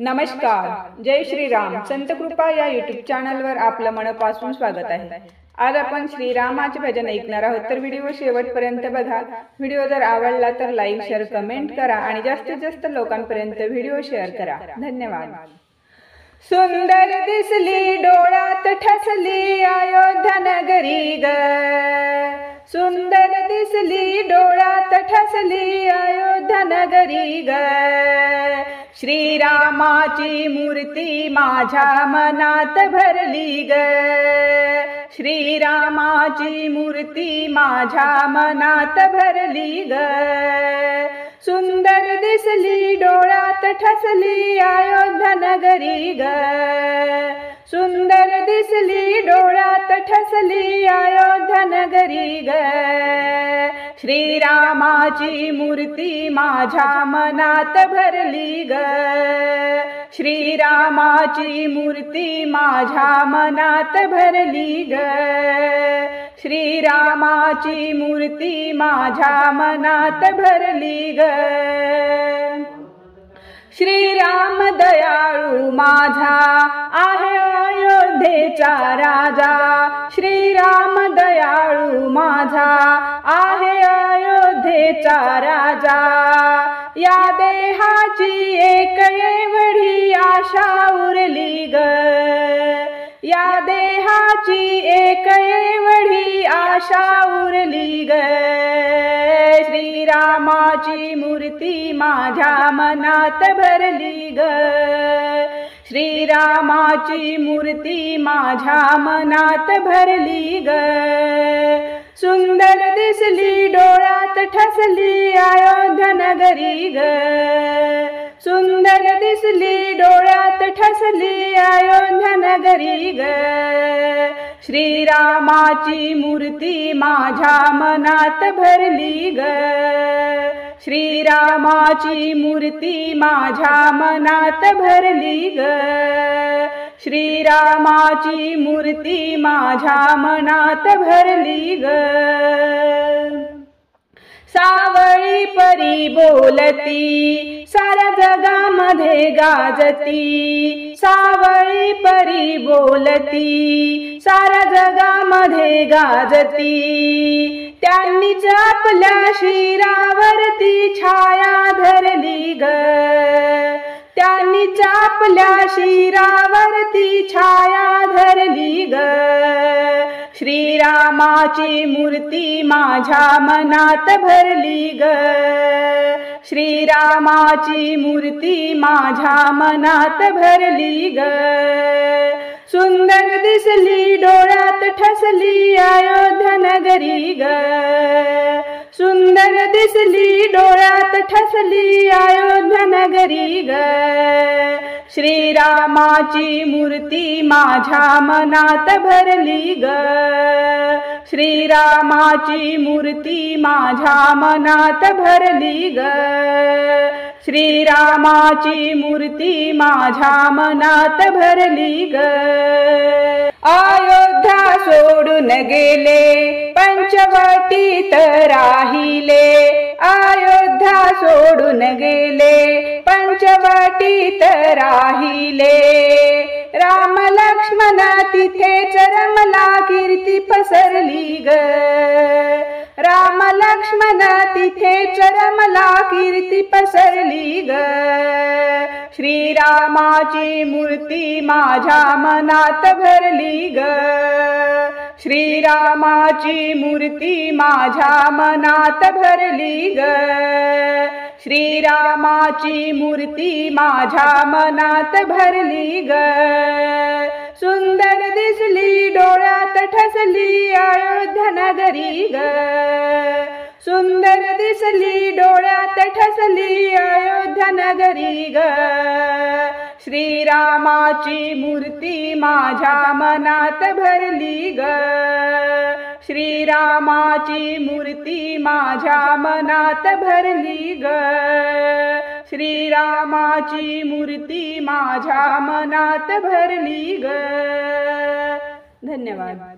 नमस्कार, जय श्रीराम. संत कृपा या यूट्यूब चॅनलवर आपलं मनापासून स्वागत आहे. आज आपण श्रीरामाचे भजन ऐकणार आहोत, तर व्हिडिओ शेवटपर्यंत बघा. व्हिडिओ जर आवडला तर लाईक, शेअर, कमेंट करा आणि जास्तीत जास्त लोकांपर्यंत व्हिडिओ शेअर करा. धन्यवाद. सुंदर दिसली डोळ्यात ठसली अयोध्या नगरी ग, सुंदर दिसली डोळ्यात ठसली अयोध्या नगरी ग. श्रीरामाची मूर्ती माझ्या मनात भरली ग, श्रीरामाची मूर्ती माझ्या मनात भरली ग. सुंदर दिसली डोळ्यात ठसली अयोध्या नगरी ग, सुंदर दिसली डोळ्यात ठसली अयोध्या नगरी ग. श्रीरामाची मूर्ती माझ्या मनात भरली ग, श्रीरामाची मूर्ती माझ्या मनात भरली ग. श्रीरामाची मूर्ती माझ्या मनात भरली ग. श्रीराम दयाळू माझा आहे अयोध्येचा राजा, श्रीराम दयाळू माझा आहे अयोध्येचा राजा. या देहाची एक एवढी आशा उरली ग, या देहाची एक एवढी आशा उरली ग. श्रीरामाची मूर्ती माझ्या मनात भरली ग, श्रीरामाची मूर्ती माझ्या मनात भरली ग. सुंदर दिसली डोळ्यात ठसली अयोध्या नगरी ग, सुंदर दिसली डोळ्यात ठसली अयोध्या नगरी ग. श्रीरामाची मूर्ती माझ्या मनात भरली ग, श्रीरामाची मूर्ती माझ्या मनात भरली ग. श्रीरामाची मूर्ती माझ्या मनात भरली ग. सावळी परी बोलती साऱ्या जगामध्ये गाजती, सावळी परी बोलती साऱ्या जगामध्ये गाजती. त्यांनीच आपल्या शिरावरती छाया धरली ग, त्यांनीच आपल्या शिरावरती छाया धरली ग. श्रीरामाची मूर्ती माझ्या मनात भरली ग, श्रीरामाची मूर्ती माझ्या मनात भरली ग. सुंदर दिसली डोळ्यात ठसली अयोध्या नगरी ग, सुंदर दिसली डोळ्यात ठसली अयोध्या नगरी ग. श्रीरामाची मूर्ती माझ्या मनात भरली ग, श्रीरामाची मूर्ती माझ्या मनात भरली ग. श्रीरामाची मूर्ती माझ्या मनात भरली ग. अयोध्या सोडून गेले पंचवटीत राहिले, अयोध्या सोडून गेले पंचवटीत राहिले. राम लक्ष्मण तिथेच रमला कीर्ती पसरली ग, राम लक्ष्मण तिथेच रमला कीर्ती पसरली ग. श्रीरामाची मूर्ती माझ्या मनात भरली ग, श्रीरामाची मूर्ती माझ्या मनात भरली ग. श्रीरामाची मूर्ती माझ्या मनात भरली ग. सुंदर दिसली डोळ्यात ठसली अयोध्या नगरी ग, सुंदर दिसली डोळ्यात ठसली अयोध्या नगरी ग. श्रीरामाची मूर्ती माझ्या मनात भरली ग, श्रीरामाची मूर्ती माझ्या मनात भरली ग. श्रीरामाची मूर्ती माझ्या मनात भरली ग. धन्यवाद.